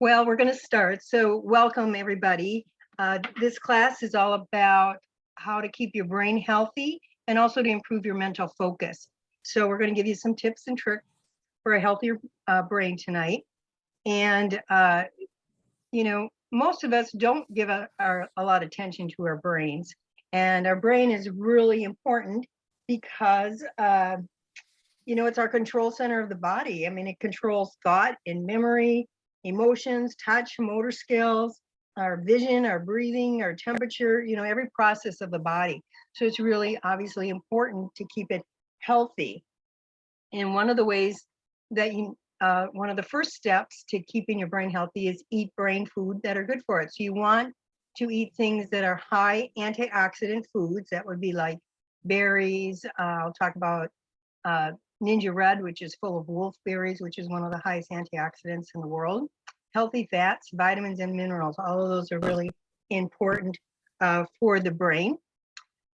Well, we're going to start. So welcome everybody. This class is all about how to keep your brain healthy and also to improve your mental focus. So we're going to give you some tips and tricks for a healthier brain tonight. And, most of us don't give a lot of attention to our brains. And our brain is really important because, it's our control center of the body. I mean, it controls thought and memory, emotions, touch, motor skills, our vision, our breathing, our temperature, every process of the body. So it's really obviously important to keep it healthy. And one of the ways that one of the first steps to keeping your brain healthy is eat brain food that are good for it. So you want to eat things that are high antioxidant foods. That would be like berries. I'll talk about Ninja Red, which is full of wolfberries, which is one of the highest antioxidants in the world. Healthy fats, vitamins, and minerals. All of those are really important for the brain.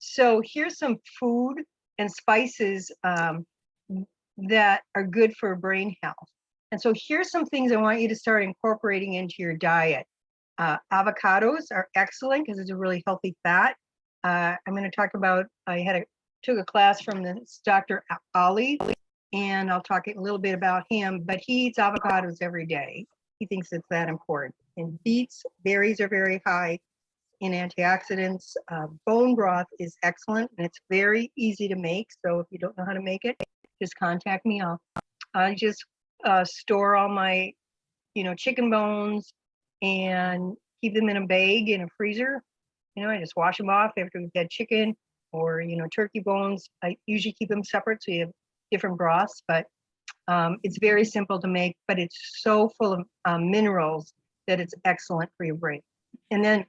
So here's some food and spices that are good for brain health. And so here's some things I want you to start incorporating into your diet. Avocados are excellent because it's a really healthy fat. I'm going to talk about, took a class from this Dr. Ali, and I'll talk a little bit about him, but he eats avocados every day. He thinks it's that important. And beets, berries are very high in antioxidants. Bone broth is excellent, and it's very easy to make. So if you don't know how to make it, just contact me. I just store all my, chicken bones and keep them in a bag in a freezer. I just wash them off after we've had chicken or, turkey bones. I usually keep them separate so you have different broths, but it's very simple to make, but it's so full of minerals that it's excellent for your brain. And then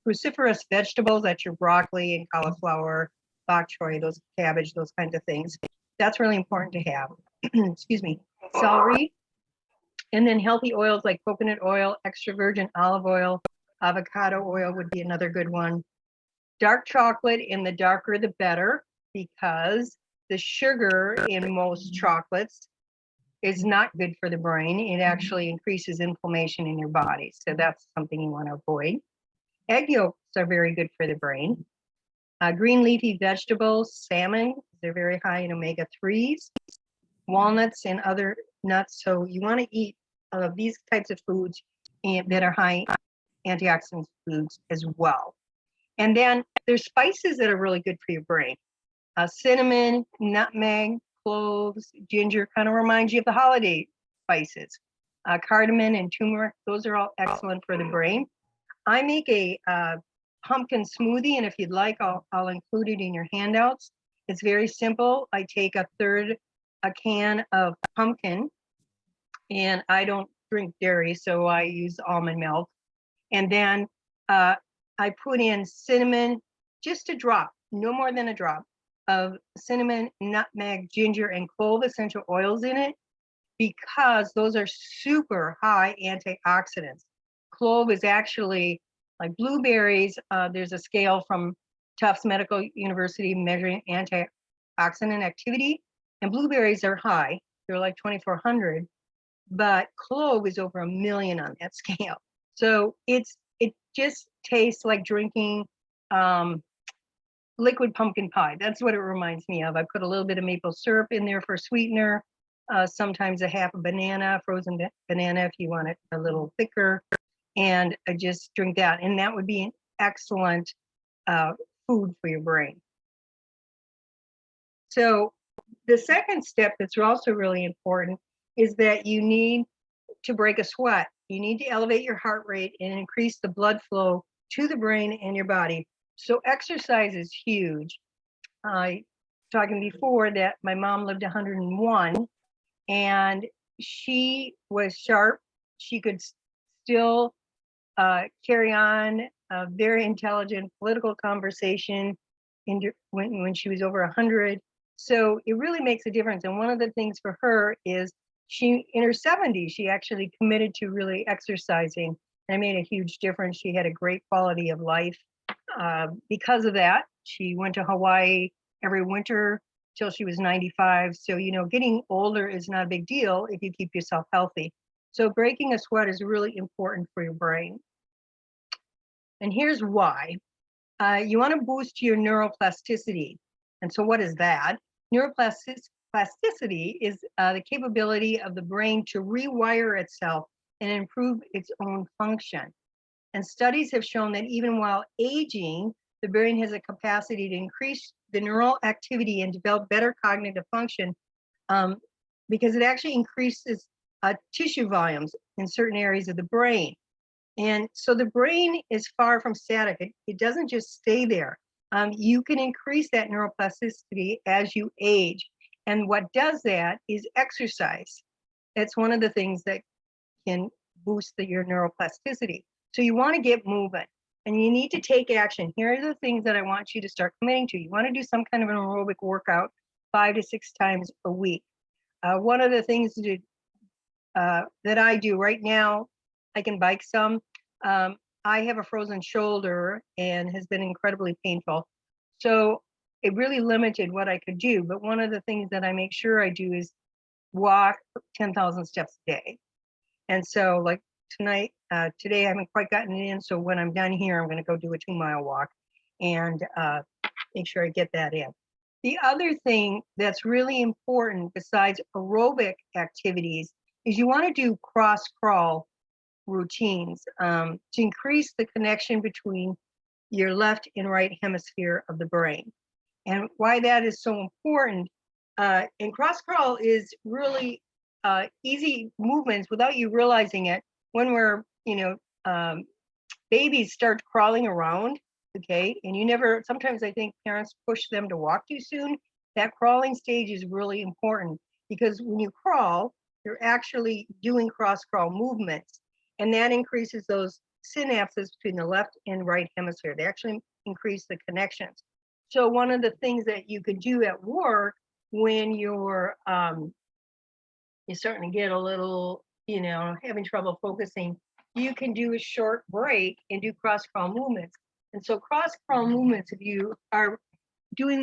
cruciferous vegetables, that's your broccoli and cauliflower, bok choy, those cabbage, those kinds of things. That's really important to have. Excuse me. Celery, and then healthy oils like coconut oil, extra virgin olive oil, avocado oil would be another good one. Dark chocolate, and the darker the better, because the sugar in most chocolates is not good for the brain. It actually increases inflammation in your body. So that's something you want to avoid. Egg yolks are very good for the brain. Green leafy vegetables, salmon, they're very high in omega-3s. Walnuts and other nuts. So you want to eat these types of foods that are high antioxidant foods as well. And then there's spices that are really good for your brain. Cinnamon, nutmeg, cloves, ginger, kind of reminds you of the holiday spices. Cardamom and turmeric, those are all excellent for the brain. I make a pumpkin smoothie, and if you'd like, I'll include it in your handouts. It's very simple. I take a can of pumpkin, and I don't drink dairy, so I use almond milk. And then I put in cinnamon, just a drop, no more than a drop of cinnamon, nutmeg, ginger, and clove essential oils in it, because those are super high antioxidants. Clove is actually like blueberries. There's a scale from Tufts Medical University measuring antioxidant activity, and blueberries are high. They're like 2,400, but clove is over 1 million on that scale. So it just tastes like drinking liquid pumpkin pie. That's what it reminds me of. I put a little bit of maple syrup in there for sweetener, sometimes a half a banana, frozen banana if you want it a little thicker, and I just drink that. And that would be an excellent food for your brain. So the second step that's also really important is that you need to break a sweat. You need to elevate your heart rate and increase the blood flow to the brain and your body. So exercise is huge. I talking before that my mom lived 101, and she was sharp. She could still carry on a very intelligent political conversation when she was over 100. So it really makes a difference. And one of the things for her is she, in her 70s, she actually committed to really exercising. And it made a huge difference. She had a great quality of life. Because of that, she went to Hawaii every winter till she was 95. So, getting older is not a big deal if you keep yourself healthy. So breaking a sweat is really important for your brain. And here's why. You want to boost your neuroplasticity. And so what is that? Neuroplasticity is the capability of the brain to rewire itself and improve its own function. And studies have shown that even while aging, the brain has a capacity to increase the neural activity and develop better cognitive function, because it actually increases tissue volumes in certain areas of the brain. And so the brain is far from static. It doesn't just stay there. You can increase that neuroplasticity as you age. And what does that is exercise. That's one of the things that can boost your neuroplasticity. So you want to get moving and you need to take action. Here are the things that I want you to start committing to. You want to do some kind of an aerobic workout 5 to 6 times a week. One of the things that I do right now, I can bike some. I have a frozen shoulder and has been incredibly painful. So it really limited what I could do. But one of the things that I make sure I do is walk 10,000 steps a day. And so like today I haven't quite gotten it in. So when I'm done here, I'm going to go do a 2-mile walk and make sure I get that in. The other thing that's really important besides aerobic activities is you want to do cross crawl routines to increase the connection between your left and right hemisphere of the brain. And why that is so important, and cross crawl is really easy movements without you realizing it. When we're, babies start crawling around, okay, and sometimes I think parents push them to walk too soon. That crawling stage is really important because when you crawl, you're actually doing cross crawl movements, and that increases those synapses between the left and right hemisphere. They actually increase the connections. So one of the things that you could do at work when you're starting to get a little, having trouble focusing, you can do a short break and do cross crawl movements. And so cross crawl movements, if you are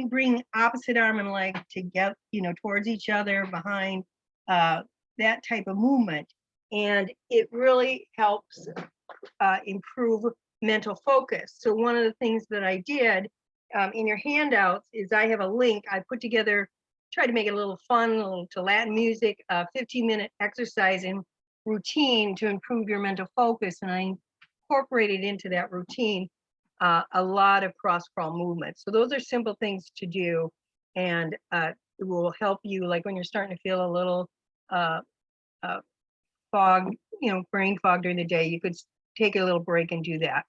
bring opposite arm and leg together, towards each other behind, that type of movement. And it really helps improve mental focus. So one of the things that I did in your handouts is I have a link I put together, try to make it a little fun, to Latin music, 15-minute exercise and routine to improve your mental focus. And I incorporated into that routine a lot of cross crawl movements. So those are simple things to do, and it will help you, like when you're starting to feel a little fog, brain fog during the day, you could take a little break and do that.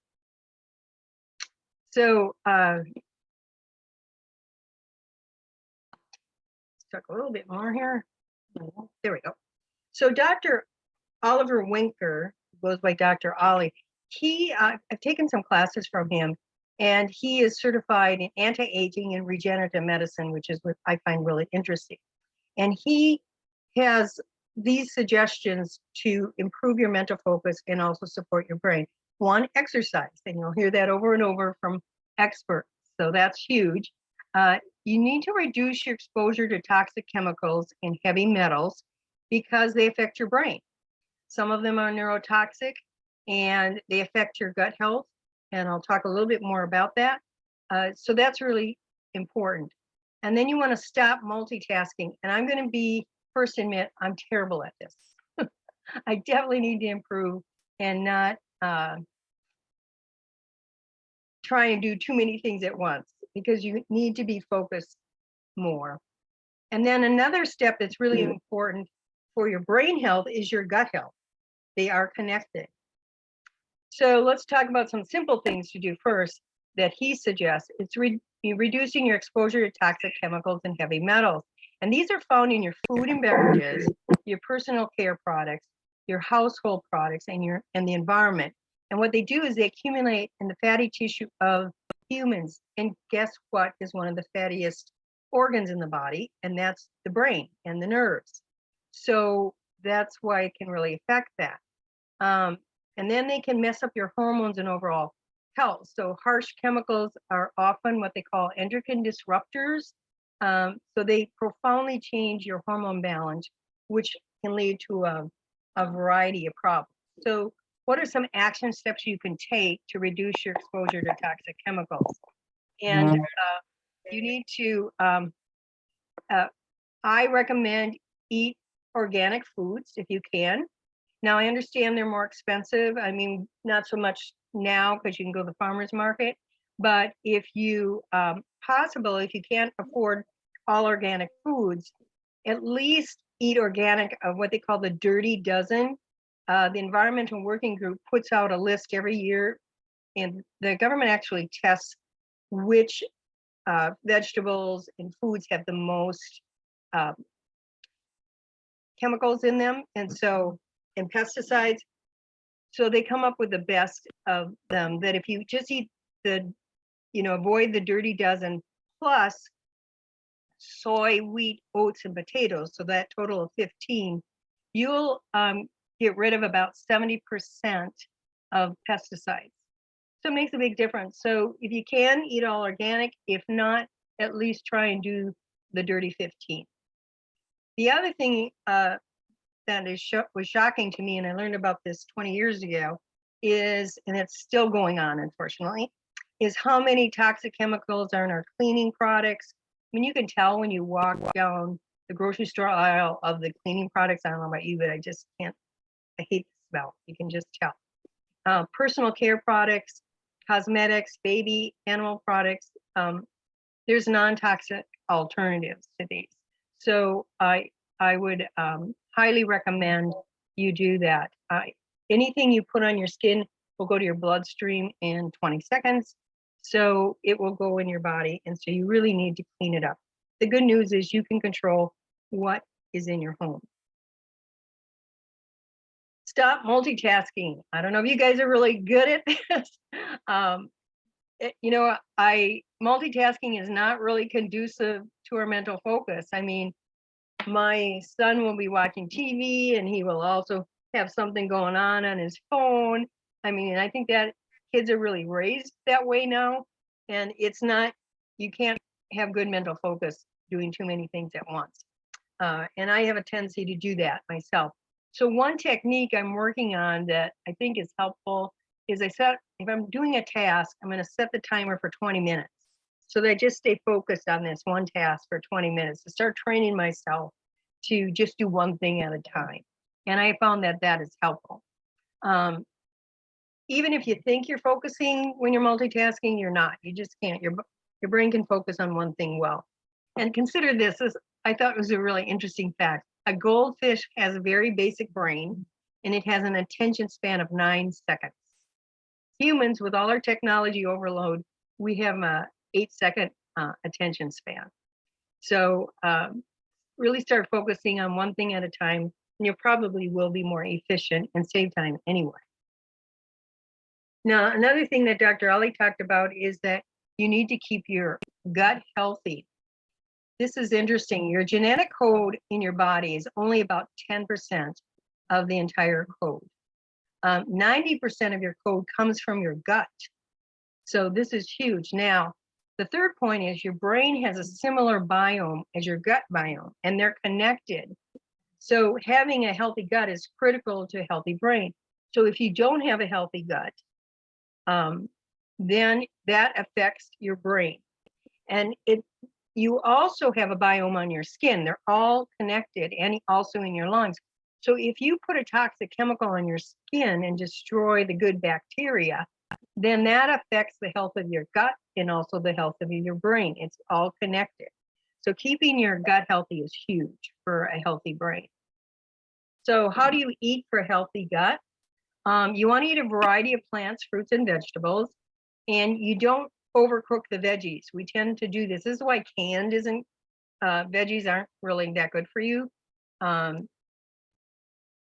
So let's talk a little bit more here. There we go. So Dr. Oliver Winker, who goes by Dr. Ollie, I've taken some classes from him, and he is certified in anti-aging and regenerative medicine, which is what I find really interesting. And he has these suggestions to improve your mental focus and also support your brain. One, exercise, and you'll hear that over and over from experts. So that's huge. You need to reduce your exposure to toxic chemicals and heavy metals because they affect your brain. Some of them are neurotoxic and they affect your gut health. And I'll talk a little bit more about that. So that's really important. And then you want to stop multitasking. And I'm going to first admit, I'm terrible at this. I definitely need to improve and not try and do too many things at once, because you need to be focused more. And then another step that's really important for your brain health is your gut health. They are connected. So let's talk about some simple things to do first that he suggests. It's reducing your exposure to toxic chemicals and heavy metals. And these are found in your food and beverages, your personal care products, your household products, and the environment. And what they do is they accumulate in the fatty tissue of humans. And guess what is one of the fattiest organs in the body? And that's the brain and the nerves. So that's why it can really affect that. And then they can mess up your hormones and overall health. So harsh chemicals are often what they call endocrine disruptors. So they profoundly change your hormone balance, which can lead to a a variety of problems. So what are some action steps you can take to reduce your exposure to toxic chemicals? And you need to, I recommend eat organic foods if you can. Now, I understand they're more expensive. I mean, not so much now because you can go to the farmer's market, but if you, if you can't afford all organic foods, at least eat organic of what they call the Dirty Dozen. The Environmental Working Group puts out a list every year, and the government actually tests which vegetables and foods have the most chemicals in them, and pesticides. So they come up with the best of them, that if you just eat avoid the Dirty Dozen plus soy, wheat, oats, and potatoes, so that total of 15, you'll get rid of about 70% of pesticides. So it makes a big difference. So if you can, eat all organic. If not, at least try and do the Dirty 15. The other thing that was shocking to me, and I learned about this 20 years ago, is, and it's still going on, unfortunately, is how many toxic chemicals are in our cleaning products. I mean, you can tell when you walk down the grocery store aisle of the cleaning products. I don't know about you, but I just can't, I hate the smell. You can just tell. Personal care products, cosmetics, baby, animal products. There's non-toxic alternatives to these. So I would highly recommend you do that. Anything you put on your skin will go to your bloodstream in 20 seconds. So it will go in your body. And so you really need to clean it up. The good news is you can control what is in your home. Stop multitasking. I don't know if you guys are really good at this. Multitasking is not really conducive to our mental focus. I mean, my son will be watching TV and he will also have something going on his phone. I mean, I think that kids are really raised that way now, and it's not, you can't have good mental focus doing too many things at once. And I have a tendency to do that myself. So one technique I'm working on that I think is helpful is if I'm doing a task, I'm going to set the timer for 20 minutes so that I just stay focused on this one task for 20 minutes to start training myself to just do one thing at a time. And I found that that is helpful. Even if you think you're focusing when you're multitasking, you're not. You just can't. Your brain can focus on one thing well. And consider this, I thought it was a really interesting fact. A goldfish has a very basic brain, and it has an attention span of 9 seconds. Humans, with all our technology overload, we have a 8-second attention span. So really start focusing on one thing at a time, and you probably will be more efficient and save time anyway. Now, another thing that Dr. Ali talked about is that you need to keep your gut healthy. This is interesting. Your genetic code in your body is only about 10% of the entire code. 90% of your code comes from your gut. So this is huge. Now, the third point is your brain has a similar biome as your gut biome, and they're connected. So having a healthy gut is critical to a healthy brain. So if you don't have a healthy gut, then that affects your brain. And you also have a biome on your skin. They're all connected, and also in your lungs. So if you put a toxic chemical on your skin and destroy the good bacteria, then that affects the health of your gut and also the health of your brain. It's all connected. So keeping your gut healthy is huge for a healthy brain. So how do you eat for a healthy gut? You want to eat a variety of plants, fruits, and vegetables, and you don't overcook the veggies. We tend to do this. This is why canned isn't, veggies aren't really that good for you.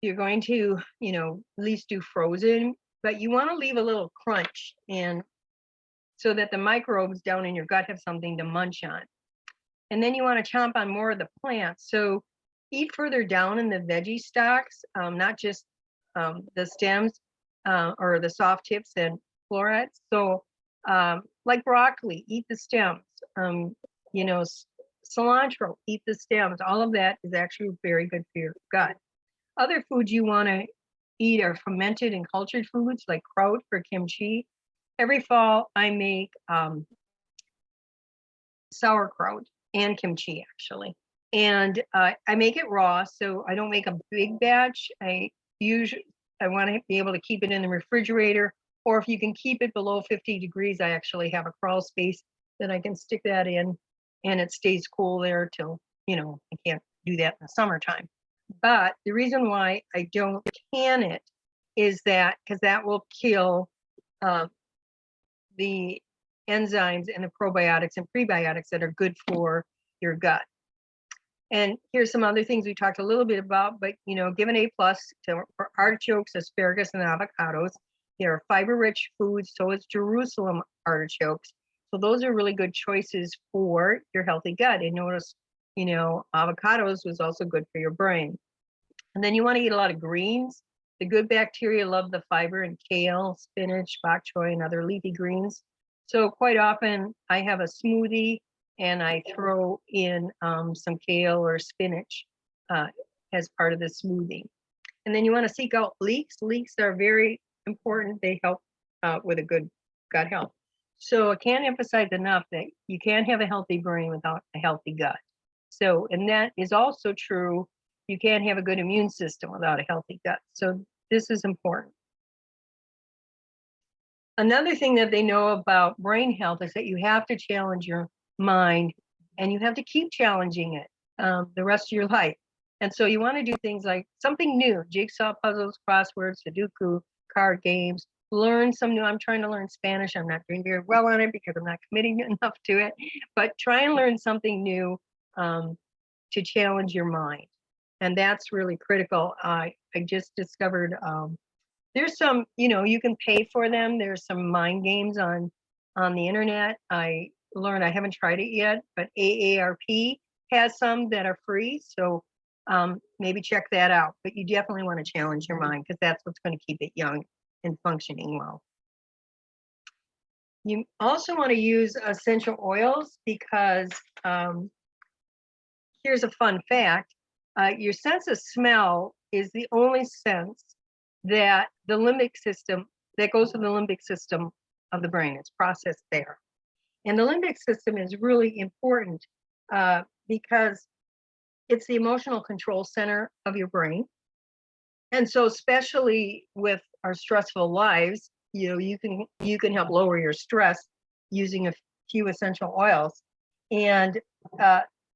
You're going to, at least do frozen, but you want to leave a little crunch and so that the microbes down in your gut have something to munch on. And then you want to chomp on more of the plants. So eat further down in the veggie stalks, not just the stems or the soft tips and florets. So like broccoli, eat the stems. Cilantro, eat the stems. All of that is actually very good for your gut. Other foods you want to eat are fermented and cultured foods like kraut or kimchi. Every fall, I make sauerkraut and kimchi actually. And I make it raw, so I don't make a big batch. I want to be able to keep it in the refrigerator, or if you can keep it below 50 degrees, I actually have a crawl space that I can stick that in, and it stays cool there till, I can't do that in the summertime. But the reason why I don't can it is that because that will kill the enzymes and the probiotics and prebiotics that are good for your gut. And here's some other things we talked a little bit about, but give an A+ for artichokes, asparagus, and avocados. They are fiber-rich foods, so is Jerusalem artichokes. So those are really good choices for your healthy gut. And notice, avocados was also good for your brain. And then you want to eat a lot of greens. The good bacteria love the fiber in kale, spinach, bok choy, and other leafy greens. So quite often I have a smoothie and I throw in some kale or spinach as part of the smoothie. And then you want to seek out leeks. Leeks are very important. They help with a good gut health. So I can't emphasize enough that you can't have a healthy brain without a healthy gut. So, and that is also true. You can't have a good immune system without a healthy gut. So this is important. Another thing that they know about brain health is that you have to challenge your mind, and you have to keep challenging it the rest of your life. And so you want to do things like something new: jigsaw puzzles, crosswords, Sudoku, card games. Learn some new. I'm trying to learn Spanish. I'm not doing very well on it because I'm not committing enough to it. But try and learn something new to challenge your mind, and that's really critical. I just discovered there's some, you can pay for them. There's some mind games on the internet. I haven't tried it yet, but AARP has some that are free. So maybe check that out. But you definitely want to challenge your mind because that's what's going to keep it young and functioning well. You also want to use essential oils because here's a fun fact. Your sense of smell is the only sense that the limbic system, that goes to the limbic system of the brain. It's processed there. And the limbic system is really important because it's the emotional control center of your brain. And so especially with our stressful lives, you can help lower your stress using a few essential oils. And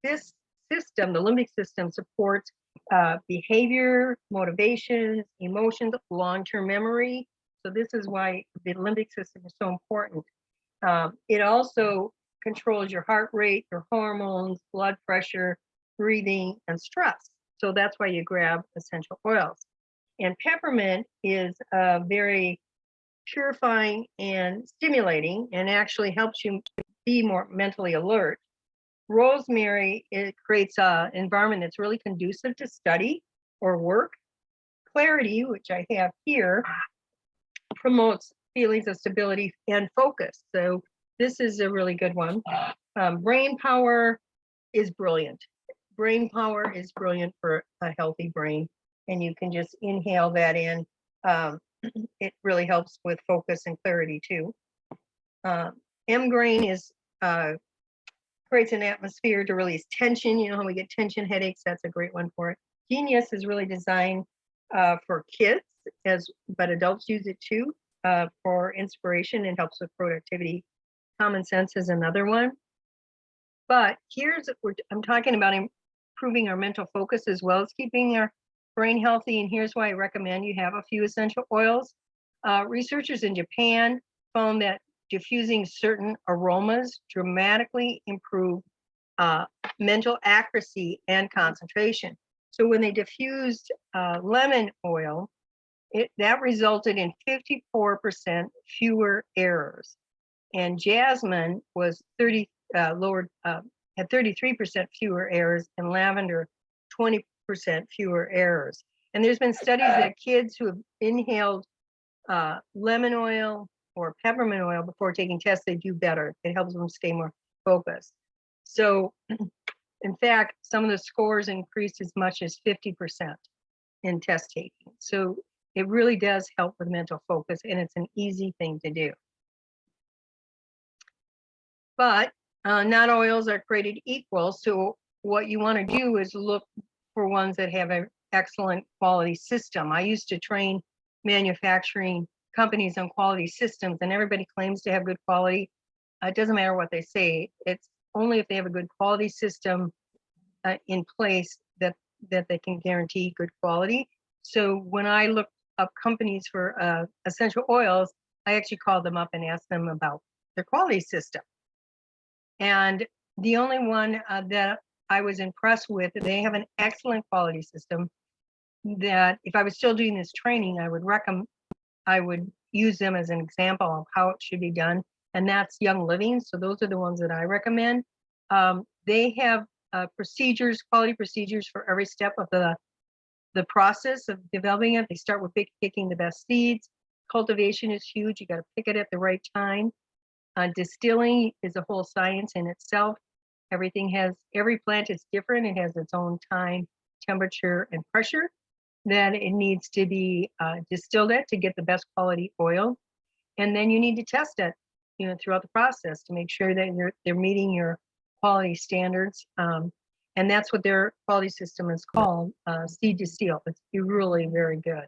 this system, the limbic system, supports behavior, motivations, emotions, long-term memory. So this is why the limbic system is so important. It also controls your heart rate, your hormones, blood pressure, breathing, and stress. So that's why you grab essential oils. And peppermint is very purifying and stimulating, and actually helps you be more mentally alert. Rosemary, it creates an environment that's really conducive to study or work. Clarity, which I have here, promotes feelings of stability and focus. So this is a really good one. Brain power is brilliant. Brain power is brilliant for a healthy brain, and you can just inhale that in. It really helps with focus and clarity too. M-grain is creates an atmosphere to release tension. You know how we get tension headaches? That's a great one for it. Genius is really designed for kids, but adults use it too for inspiration. It helps with productivity. Common sense is another one. But I'm talking about improving our mental focus as well as keeping our brain healthy. And here's why I recommend you have a few essential oils. Researchers in Japan found that diffusing certain aromas dramatically improve mental accuracy and concentration. So when they diffused lemon oil, that resulted in 54% fewer errors. And jasmine was had 33% fewer errors, and lavender 20% fewer errors. And there's been studies that kids who have inhaled lemon oil or peppermint oil before taking tests, they do better. It helps them stay more focused. So in fact, some of the scores increased as much as 50%. in test taking. So it really does help with mental focus, and it's an easy thing to do. But not oils are created equal. So what you want to do is look for ones that have an excellent quality system. I used to train manufacturing companies on quality systems, and everybody claims to have good quality. It doesn't matter what they say. It's only if they have a good quality system in place that they can guarantee good quality. So when I look up companies for essential oils, I actually called them up and asked them about their quality system. And the only one that I was impressed with, they have an excellent quality system that if I was still doing this training, I would use them as an example of how it should be done. And that's Young Living. So those are the ones that I recommend. They have procedures, quality procedures for every step of the process of developing it. They start with picking the best seeds. Cultivation is huge. You got to pick it at the right time. Distilling is a whole science in itself. Every plant is different. It has its own time, temperature, and pressure that it needs to be distilled at to get the best quality oil. And then you need to test it, throughout the process to make sure that they're meeting your quality standards. And that's what their quality system is called, Seed to Seal. It's really very good.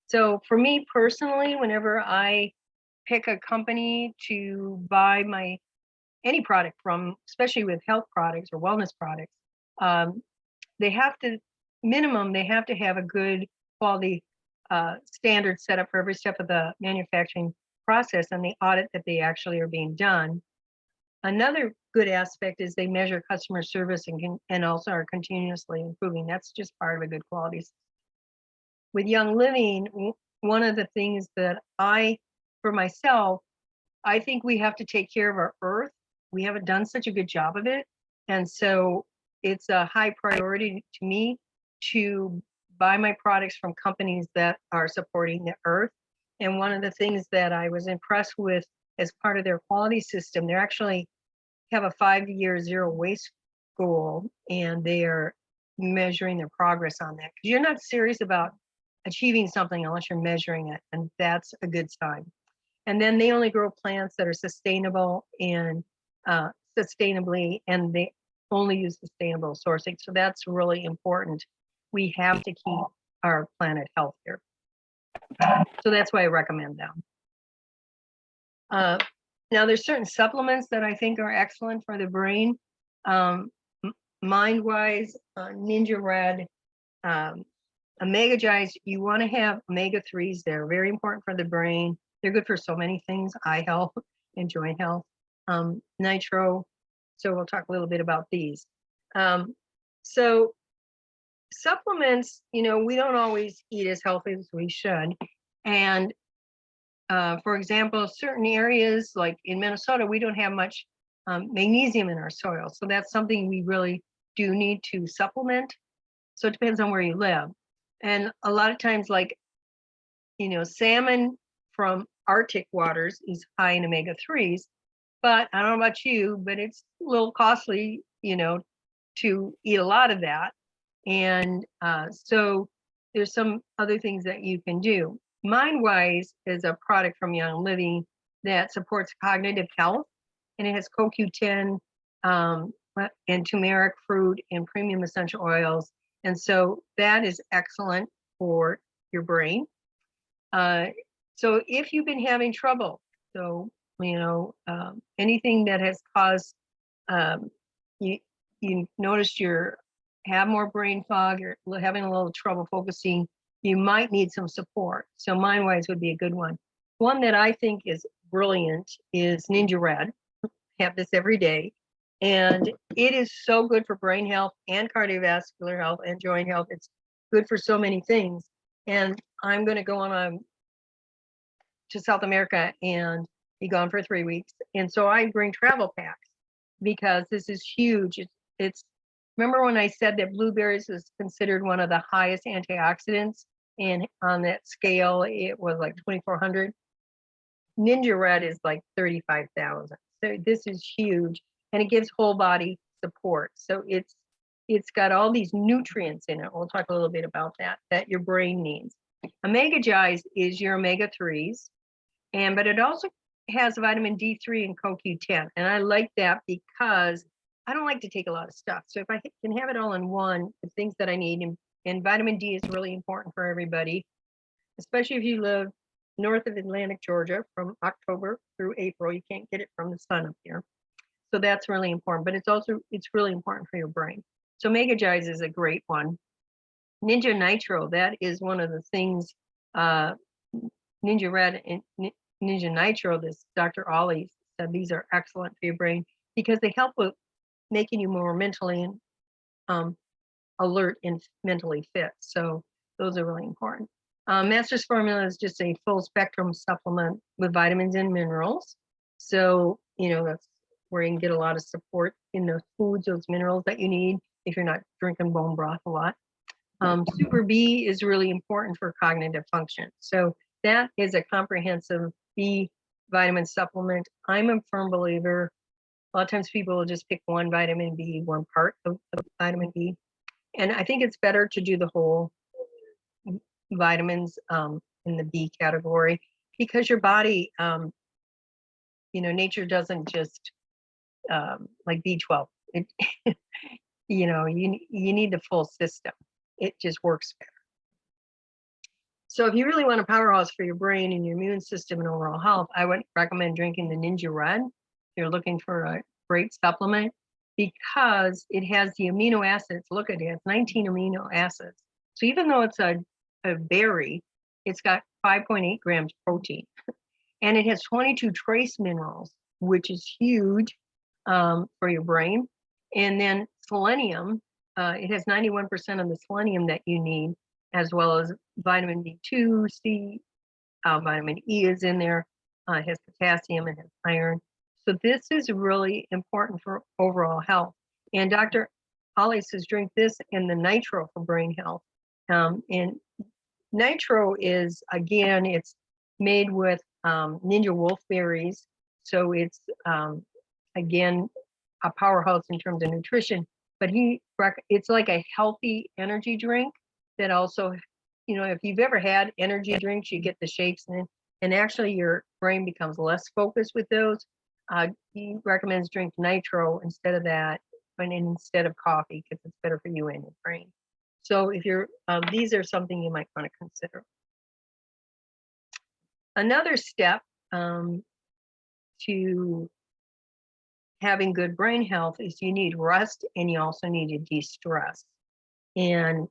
So for me personally, whenever I pick a company to buy any product from, especially with health products or wellness products, they have to have a good quality standard set up for every step of the manufacturing process and the audit that they actually are being done. Another good aspect is they measure customer service and also are continuously improving. That's just part of a good quality. With Young Living, one of the things that for myself, I think we have to take care of our earth. We haven't done such a good job of it. And so it's a high priority to me to buy my products from companies that are supporting the earth. And one of the things that I was impressed with as part of their quality system, they actually have a 5-year zero waste goal, and they are measuring their progress on that. Because you're not serious about achieving something unless you're measuring it, and that's a good sign. And then they only grow plants that are sustainable and sustainably, and they only use sustainable sourcing. So that's really important. We have to keep our planet healthier. So that's why I recommend them. Now there's certain supplements that I think are excellent for the brain. Mind-wise, Ninja Red, Omega-Gize, you want to have omega-3s. They're very important for the brain. They're good for so many things, eye health and joint health. Nitro, so we'll talk a little bit about these. So supplements, we don't always eat as healthy as we should. And for example, certain areas like in Minnesota, we don't have much magnesium in our soil. So that's something we really do need to supplement. So it depends on where you live. And a lot of times, salmon from Arctic waters is high in omega-3s, but I don't know about you, but it's a little costly, to eat a lot of that. And so there's some other things that you can do. MindWise is a product from Young Living that supports cognitive health, and it has CoQ10 and turmeric fruit and premium essential oils. And so that is excellent for your brain. So if you've been having trouble, anything that has caused, you noticed have more brain fog, you're having a little trouble focusing, you might need some support. So MindWise would be a good one. One that I think is brilliant is Ninja Red. Have this every day. And it is so good for brain health and cardiovascular health and joint health. It's good for so many things. And I'm going to go on to South America and be gone for 3 weeks. And so I bring travel packs because this is huge. Remember when I said that blueberries is considered one of the highest antioxidants, and on that scale, it was like 2,400. Ninja Red is like 35,000. So this is huge, and it gives whole body support. So it's it's got all these nutrients in it. We'll talk a little bit about that your brain needs. Omega Gi's is your omega-3s, but it also has vitamin D3 and CoQ10. And I like that because I don't like to take a lot of stuff. So if I can have it all in one, the things that I need, and vitamin D is really important for everybody, especially if you live north of Atlantic Georgia from October through April. You can't get it from the sun up here. So that's really important, but it's really important for your brain. So Omega Gi's is a great one. Ninja Nitro, that is one of the things, Ninja Red and Ninja Nitro, this Dr. Ollie said these are excellent for your brain because they help with making you more mentally alert and mentally fit. So those are really important. Master's Formula is just a full spectrum supplement with vitamins and minerals. So, that's where you can get a lot of support in those foods, those minerals that you need if you're not drinking bone broth a lot. Super B is really important for cognitive function. So that is a comprehensive B vitamin supplement. I'm a firm believer. A lot of times people will just pick one vitamin B, one part of vitamin B. And I think it's better to do the whole vitamins in the B category because your body, nature doesn't just like B12. You need the full system. It just works better. So if you really want a powerhouse for your brain and your immune system and overall health, I would recommend drinking the Ninja Red. If you're looking for a great supplement because it has the amino acids. Look at it, it's 19 amino acids. So even though it's a berry, it's got 5.8 grams protein. And it has 22 trace minerals, which is huge for your brain. And then selenium, it has 91% of the selenium that you need, as well as vitamin B2, C, vitamin E is in there. It has potassium, it has iron. So this is really important for overall health. And Dr. Ollie says drink this and the Nitro for brain health. And Nitro is, again, it's made with Ninja Wolf berries. So it's, again, a powerhouse in terms of nutrition. But it's like a healthy energy drink that also, if you've ever had energy drinks, you get the shakes and actually your brain becomes less focused with those. He recommends drink Nitro instead of that, and instead of coffee because it's better for you and your brain. So if you're, these are something you might want to consider. Another step to having good brain health is you need rest and you also need to de-stress. And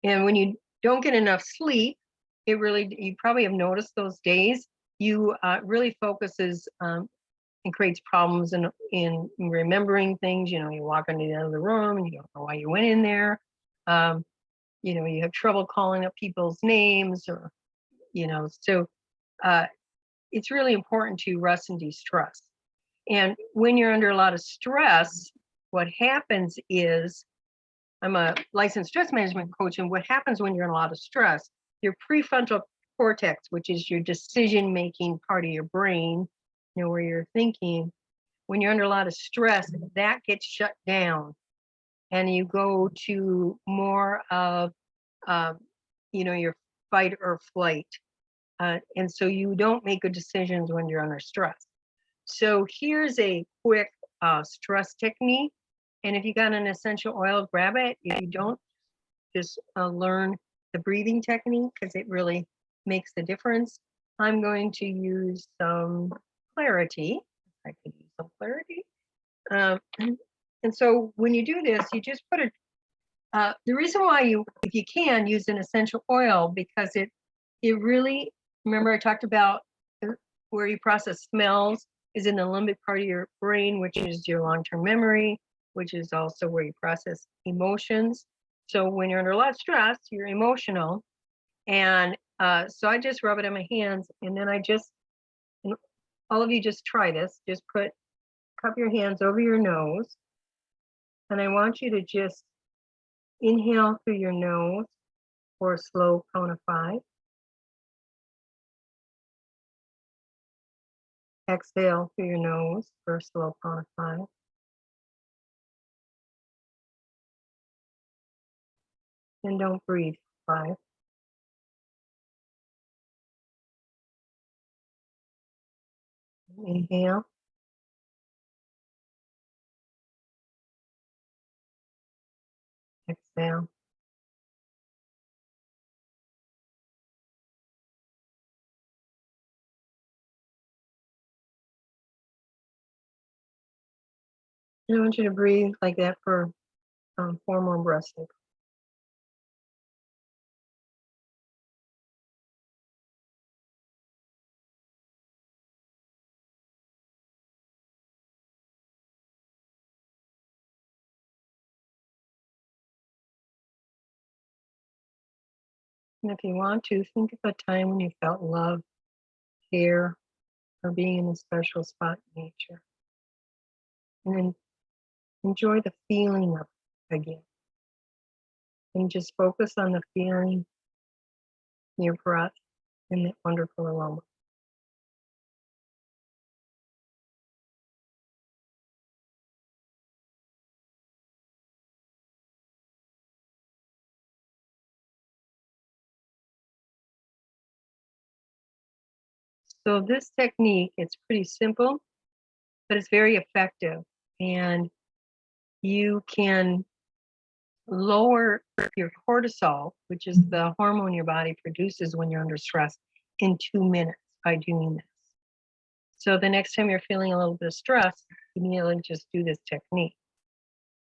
when you don't get enough sleep, you probably have noticed those days, you really focuses and creates problems in remembering things. You walk into the other room and you don't know why you went in there. You have trouble calling up people's names or, so it's really important to rest and de-stress. And when you're under a lot of stress, what happens is, I'm a licensed stress management coach, and what happens when you're in a lot of stress, your prefrontal cortex, which is your decision-making part of your brain, where you're thinking, when you're under a lot of stress, that gets shut down and you go to more of, your fight or flight. And so you don't make good decisions when you're under stress. So here's a quick stress technique. And if you got an essential oil, grab it. If you don't, just learn the breathing technique because it really makes the difference. I'm going to use some Clarity. I could use some Clarity. And so when you do this, you just put the reason why if you can, use an essential oil because it really, remember I talked about where you process smells is in the limbic part of your brain, which is your long-term memory, which is also where you process emotions. So when you're under a lot of stress, you're emotional. And so I just rub it in my hands and then all of you just try this. Just cup your hands over your nose. And I want you to just inhale through your nose for a slow count of 5. Exhale through your nose for a slow count of 5. And don't breathe. 5. Inhale. Exhale. And I want you to breathe like that for 4 more breaths. And if you want to, think of a time when you felt love, care, or being in a special spot in nature. And then enjoy the feeling of it again. And just focus on the feeling, your breath, and that wonderful aroma. So this technique, it's pretty simple, but it's very effective. And you can lower your cortisol, which is the hormone your body produces when you're under stress, in 2 minutes by doing this. So the next time you're feeling a little bit of stress, immediately just do this technique.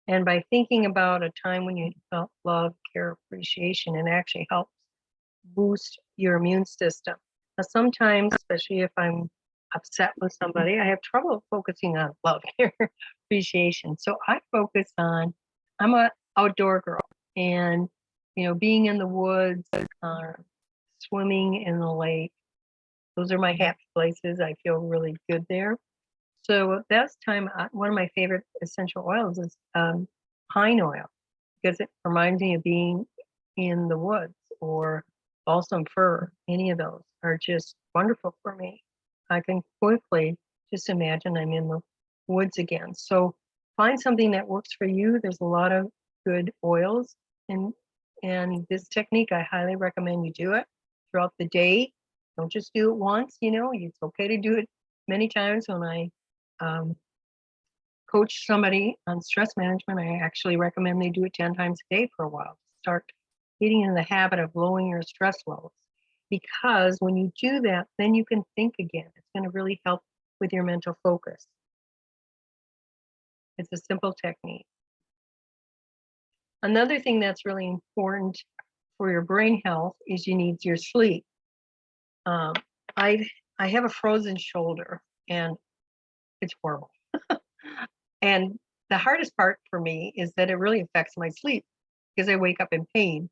And by thinking about a time when you felt love, care, appreciation, it actually helps boost your immune system. Now, sometimes, especially if I'm upset with somebody, I have trouble focusing on love, care, appreciation. So I focus on, I'm a outdoor girl, and being in the woods, swimming in the lake. Those are my happy places. I feel really good there. So that's time. One of my favorite essential oils is pine oil, because it reminds me of being in the woods, or balsam fir. Any of those are just wonderful for me. I can quickly just imagine I'm in the woods again. So find something that works for you. There's a lot of good oils, and this technique, I highly recommend you do it throughout the day. Don't just do it once. It's okay to do it many times. When I um, coach somebody on stress management, I actually recommend they do it 10 times a day for a while. Start getting in the habit of lowering your stress levels. Because when you do that, then you can think again. It's going to really help with your mental focus. It's a simple technique. Another thing that's really important for your brain health is you need your sleep. Um, I I have a frozen shoulder, and it's horrible. And the hardest part for me is that it really affects my sleep, because I wake up in pain.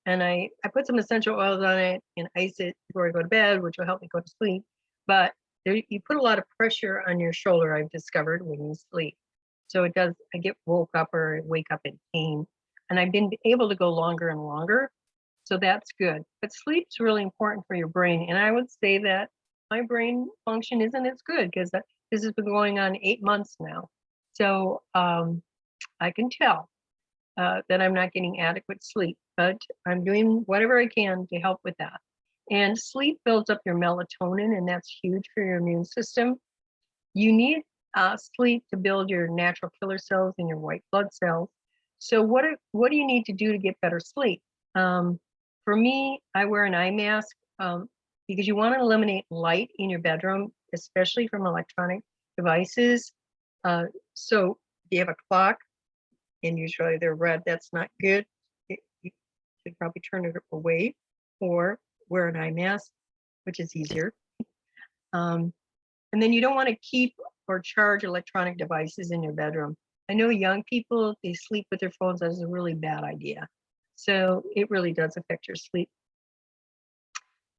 And I put some essential oils on it and ice it before I go to bed, which will help me go to sleep. But you put a lot of pressure on your shoulder, I've discovered, when you sleep. So it does, I get woke up or wake up in pain. And I've been able to go longer and longer. So that's good. But sleep's really important for your brain. And I would say that my brain function isn't as good, because this has been going on 8 months now. So I can tell that I'm not getting adequate sleep, but I'm doing whatever I can to help with that. And sleep builds up your melatonin, and that's huge for your immune system. You need sleep to build your natural killer cells and your white blood cells. So what do you need to do to get better sleep? For me, I wear an eye mask, because you want to eliminate light in your bedroom, especially from electronic devices. So if you have a clock, and usually they're red, that's not good. You should probably turn it away, or wear an eye mask, which is easier. And then you don't want to keep or charge electronic devices in your bedroom. I know young people, they sleep with their phones. That's a really bad idea. So it really does affect your sleep.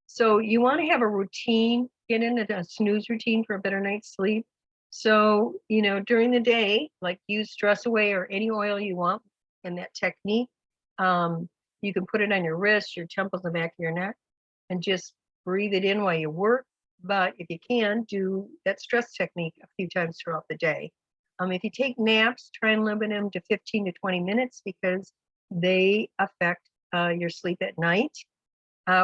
So you want to have a routine, get into a snooze routine for a better night's sleep. So, during the day, like, use Stress Away or any oil you want in that technique. You can put it on your wrist, your temples, the back of your neck, and just breathe it in while you work. But if you can, do that stress technique a few times throughout the day. If you take naps, try and limit them to 15 to 20 minutes, because they affect your sleep at night,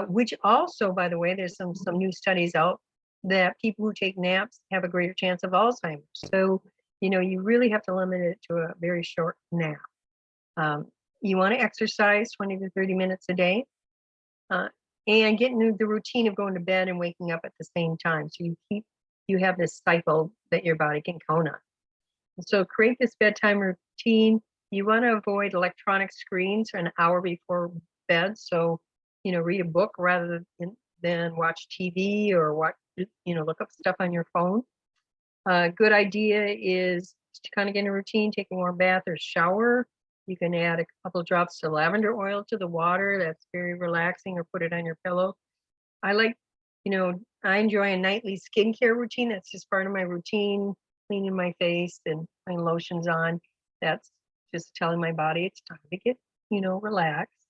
which also, by the way, there's some new studies out that people who take naps have a greater chance of Alzheimer's. So, you really have to limit it to a very short nap. You want to exercise 20 to 30 minutes a day, and get into the routine of going to bed and waking up at the same time. So you have this cycle that your body can count on. And so create this bedtime routine. You want to avoid electronic screens an hour before bed. So, read a book rather than watch TV or look up stuff on your phone. A good idea is to kind of get in a routine, take a warm bath or shower. You can add a couple of drops of lavender oil to the water. That's very relaxing, or put it on your pillow. I enjoy a nightly skincare routine. That's just part of my routine, cleaning my face and putting lotions on. That's just telling my body it's time to get, relaxed.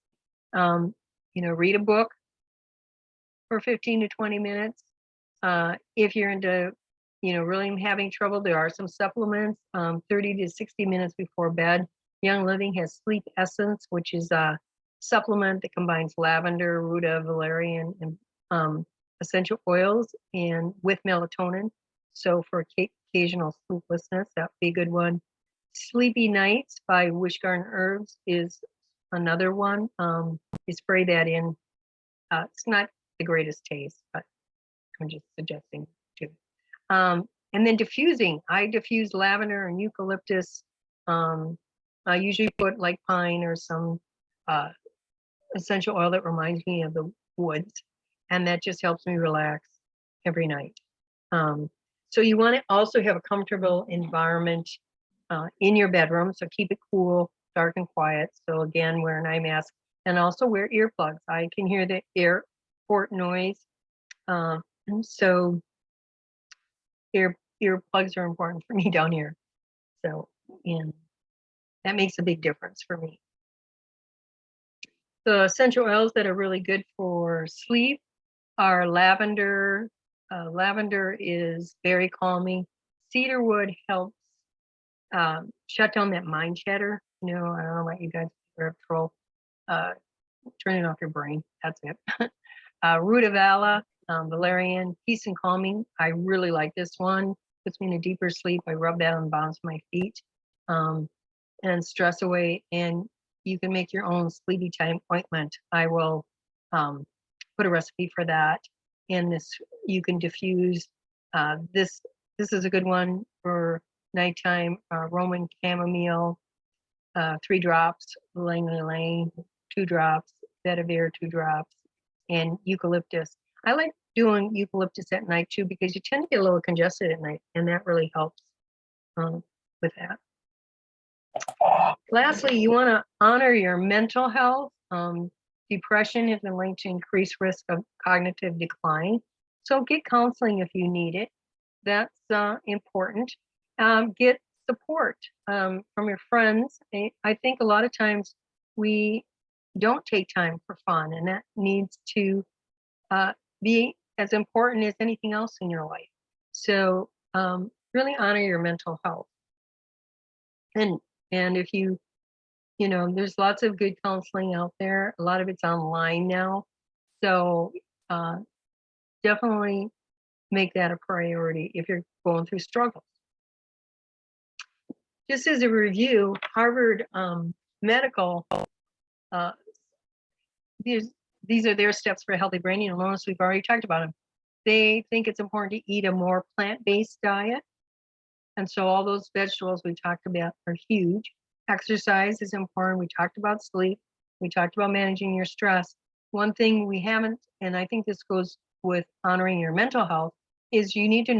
Read a book for 15 to 20 minutes. If you're into, really having trouble, there are some supplements, 30 to 60 minutes before bed. Young Living has Sleep Essence, which is a supplement that combines lavender, ruta, valerian, and essential oils and with melatonin. So for occasional sleeplessness, that would be a good one. Sleepy Nights by Wish Garden Herbs is another one. You spray that in. It's not the greatest taste, but I'm just suggesting too. And then diffusing. I diffuse lavender and eucalyptus. I usually put like pine or some essential oil that reminds me of the woods, and that just helps me relax every night. So you want to also have a comfortable environment in your bedroom. So keep it cool, dark, and quiet. So again, wear an eye mask, and also wear earplugs. I can hear the airport noise. So earplugs are important for me down here. So, and that makes a big difference for me. The essential oils that are really good for sleep are lavender. Lavender is very calming. Cedarwood helps shut down that mind chatter. I don't know about you guys, troll. Turning off your brain. That's it. Rutavala, valerian, peace and calming. I really like this one. Puts me in a deeper sleep. I rub that on the bottoms of my feet. And stress away, and you can make your own sleepy time ointment. I will put a recipe for that. And this, you can diffuse. This is a good one for nighttime. Roman chamomile, 3 drops, ylang ylang, 2 drops, vetiver, 2 drops, and eucalyptus. I like doing eucalyptus at night too, because you tend to get a little congested at night, and that really helps with that. Lastly, you want to honor your mental health. Depression has been linked to increased risk of cognitive decline. So get counseling if you need it. That's important. Get support from your friends. I think a lot of times we don't take time for fun, and that needs to be as important as anything else in your life. So really honor your mental health. And if there's lots of good counseling out there. A lot of it's online now. So definitely make that a priority if you're going through struggles. Just as a review, Harvard Medical, these are their steps for a healthy brain. Notice we've already talked about them. They think it's important to eat a more plant-based diet. And so all those vegetables we talked about are huge. Exercise is important. We talked about sleep. We talked about managing your stress. One thing we haven't, and I think this goes with honoring your mental health, is you need to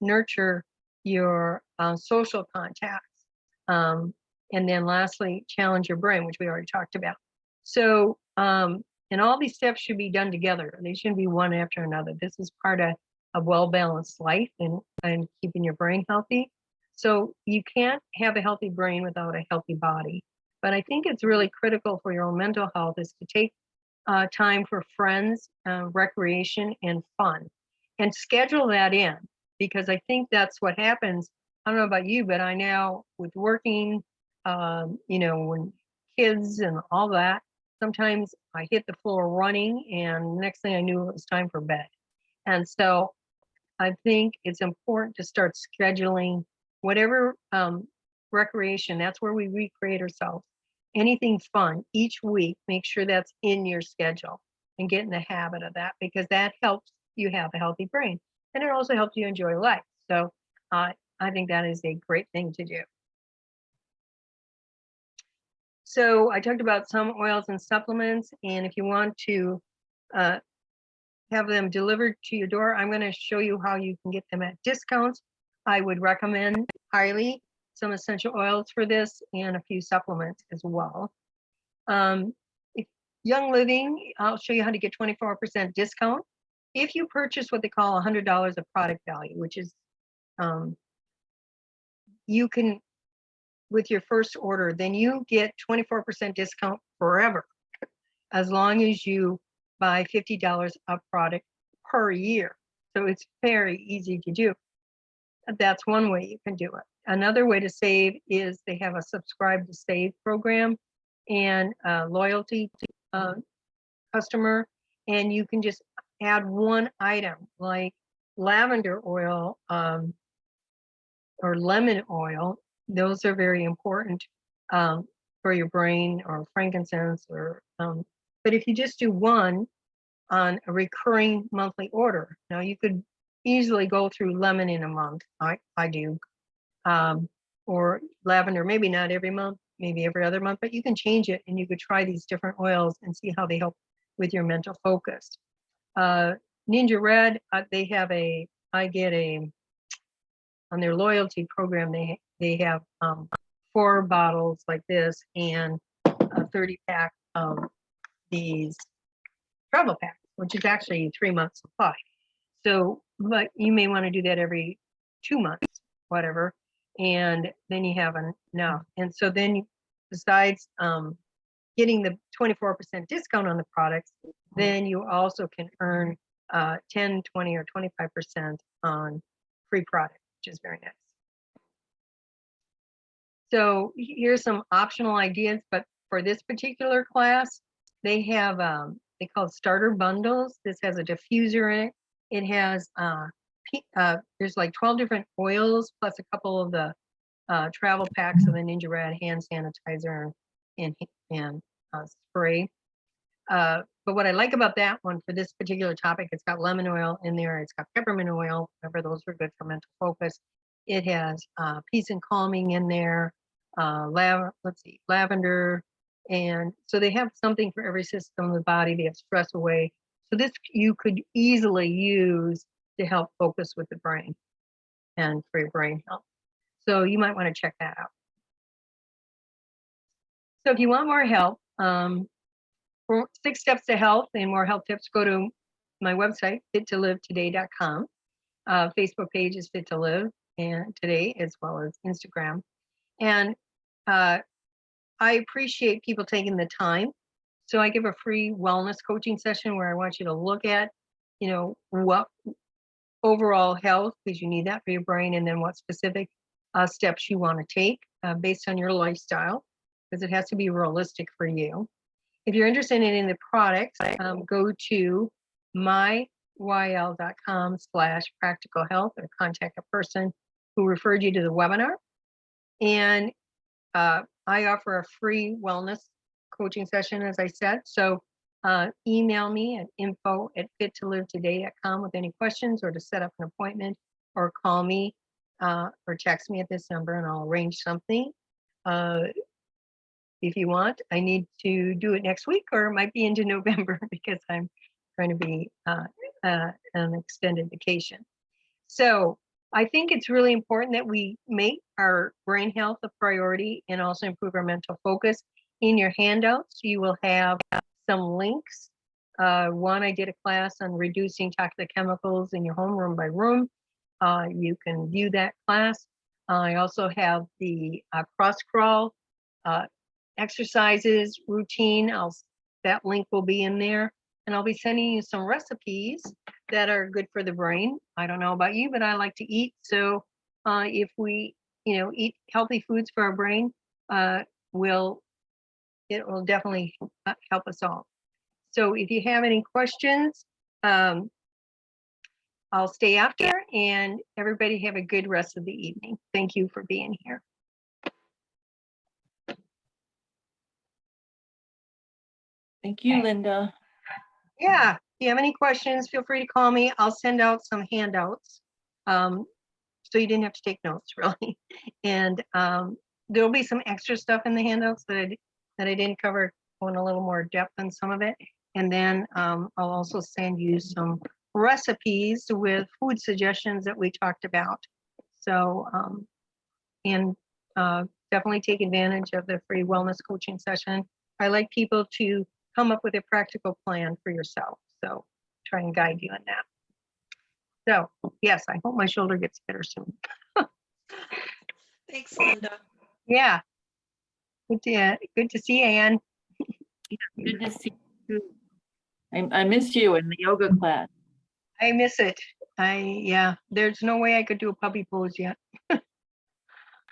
nurture your social contacts. And then lastly, challenge your brain, which we already talked about. So, and all these steps should be done together. They shouldn't be one after another. This is part of a well-balanced life and keeping your brain healthy. So you can't have a healthy brain without a healthy body. But I think it's really critical for your own mental health is to take time for friends, recreation, and fun, and schedule that in, because I think that's what happens. I don't know about you, but I now, with working, when kids and all that. Sometimes I hit the floor running, and next thing I knew, it was time for bed. And so I think it's important to start scheduling whatever recreation, that's where we recreate ourselves. Anything fun each week, make sure that's in your schedule and get in the habit of that, because that helps you have a healthy brain. And it also helps you enjoy life. So I think that is a great thing to do. So I talked about some oils and supplements, and if you want to have them delivered to your door, I'm going to show you how you can get them at discounts. I would recommend highly some essential oils for this and a few supplements as well. Young Living, I'll show you how to get 24% discount if you purchase what they call $100 of product value, which is you can, with your first order, then you get 24% discount forever, as long as you buy $50 of product per year. So it's very easy to do. That's one way you can do it. Another way to save is they have a subscribe to save program and a loyalty customer, and you can just add one item like lavender oil or lemon oil. Those are very important for your brain, or frankincense, or but if you just do one on a recurring monthly order, now you could easily go through lemon in a month. I do, or lavender, maybe not every month, maybe every other month, but you can change it, and you could try these different oils and see how they help with your mental focus. Ninja Red, they have on their loyalty program, they have 4 bottles like this and a 30-pack of these travel packs, which is actually 3 months supply. So, but you may want to do that every 2 months, whatever, and then you have enough. And so then, besides getting the 24% discount on the products, then you also can earn 10, 20, or 25% on free product, which is very nice. So here's some optional ideas, but for this particular class, they have they call it starter bundles. This has a diffuser in it. It has there's like 12 different oils plus a couple of the travel packs of the Ninja Red hand sanitizer and spray. But what I like about that one for this particular topic, it's got lemon oil in there. It's got peppermint oil. Remember, those are good for mental focus. It has peace and calming in there. Lavender. And so they have something for every system of the body. They have stress away. So this you could easily use to help focus with the brain and for your brain health. So you might want to check that out. So if you want more help, for 6 steps to health and more health tips, go to my website, fittolivetoday.com. Facebook page is Fit to Live and Today, as well as Instagram. And I appreciate people taking the time. So I give a free wellness coaching session where I want you to look at, what overall health, because you need that for your brain, and then what specific steps you want to take based on your lifestyle, because it has to be realistic for you. If you're interested in any of the products, go to myyl.com/practical health or contact a person who referred you to the webinar. And I offer a free wellness coaching session, as I said. So email me at info@fittolivetoday.com with any questions, or to set up an appointment, or call me or text me at this number, and I'll arrange something. If you want, I need to do it next week, or it might be into November because I'm going to be on an extended vacation. So I think it's really important that we make our brain health a priority and also improve our mental focus. In your handouts, you will have some links. One, I did a class on reducing toxic chemicals in your home room by room. You can view that class. I also have the cross crawl exercises routine. That link will be in there, and I'll be sending you some recipes that are good for the brain. I don't know about you, but I like to eat. So if we, eat healthy foods for our brain, we'll it will definitely help us all. So if you have any questions, I'll stay after, and everybody have a good rest of the evening. Thank you for being here. Thank you, Linda. Yeah, if you have any questions, feel free to call me. I'll send out some handouts. So you didn't have to take notes really. And there'll be some extra stuff in the handouts that I didn't cover, going a little more depth on some of it. And then I'll also send you some recipes with food suggestions that we talked about. So, and definitely take advantage of the free wellness coaching session. I like people to come up with a practical plan for yourself. So try and guide you in that. So yes, I hope my shoulder gets better soon. Thanks, Linda. Yeah. Good to see you, Ann. Good to see you. I missed you in the yoga class. I miss it. Yeah, there's no way I could do a puppy pose yet.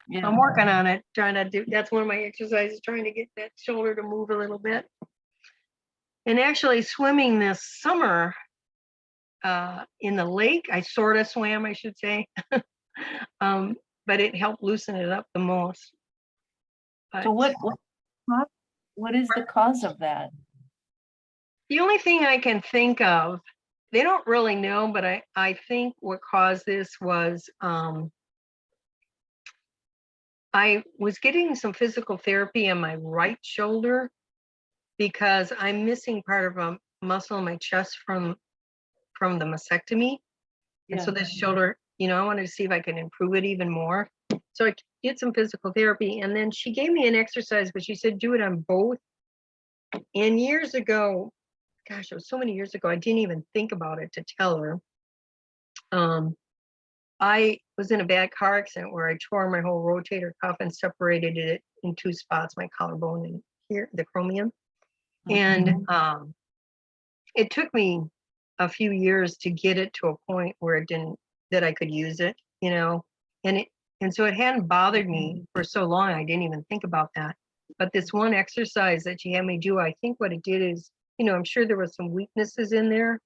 Yeah. I'm working on it, trying to do, that's one of my exercises, trying to get that shoulder to move a little bit. And actually swimming this summer in the lake, I sort of swam, I should say. But it helped loosen it up the most. So what is the cause of that? The only thing I can think of, they don't really know, but I think what caused this was I was getting some physical therapy on my right shoulder because I'm missing part of a muscle in my chest from the mastectomy. And so this shoulder, you know, I wanted to see if I could improve it even more. So I did some physical therapy, and then she gave me an exercise, but she said do it on both. And years ago, gosh, it was so many years ago, I didn't even think about it to tell her. I was in a bad car accident where I tore my whole rotator cuff and separated it in two spots, my collarbone and here, the chromium. And it took me a few years to get it to a point where that I could use it, you know, and so it hadn't bothered me for so long, I didn't even think about that. But this one exercise that she had me do, I think what it did is, you know, I'm sure there was some weaknesses in there.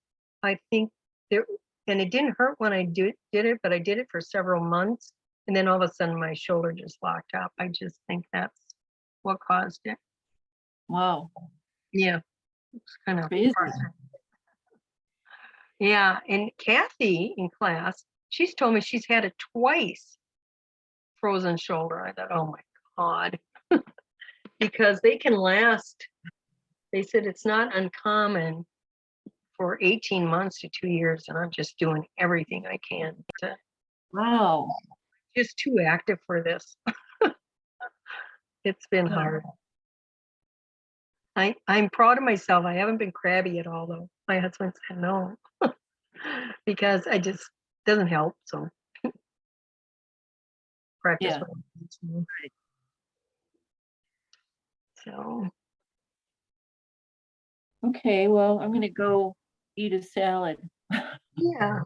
I think there, and it didn't hurt when I did it, but I did it for several months. And then all of a sudden my shoulder just locked up. I just think that's what caused it. Wow. Yeah. It's kind of Crazy. Yeah. And Kathy in class, she's told me she's had it twice, frozen shoulder. I thought, oh my God, because they can last. They said it's not uncommon for 18 months to 2 years, and I'm just doing everything I can to. Wow. Just too active for this. It's been hard. I'm proud of myself. I haven't been crabby at all, though. My husband said no, because I just doesn't help. So practice. Yeah. What I need to. So Okay, well, I'm gonna go eat a salad. yeah,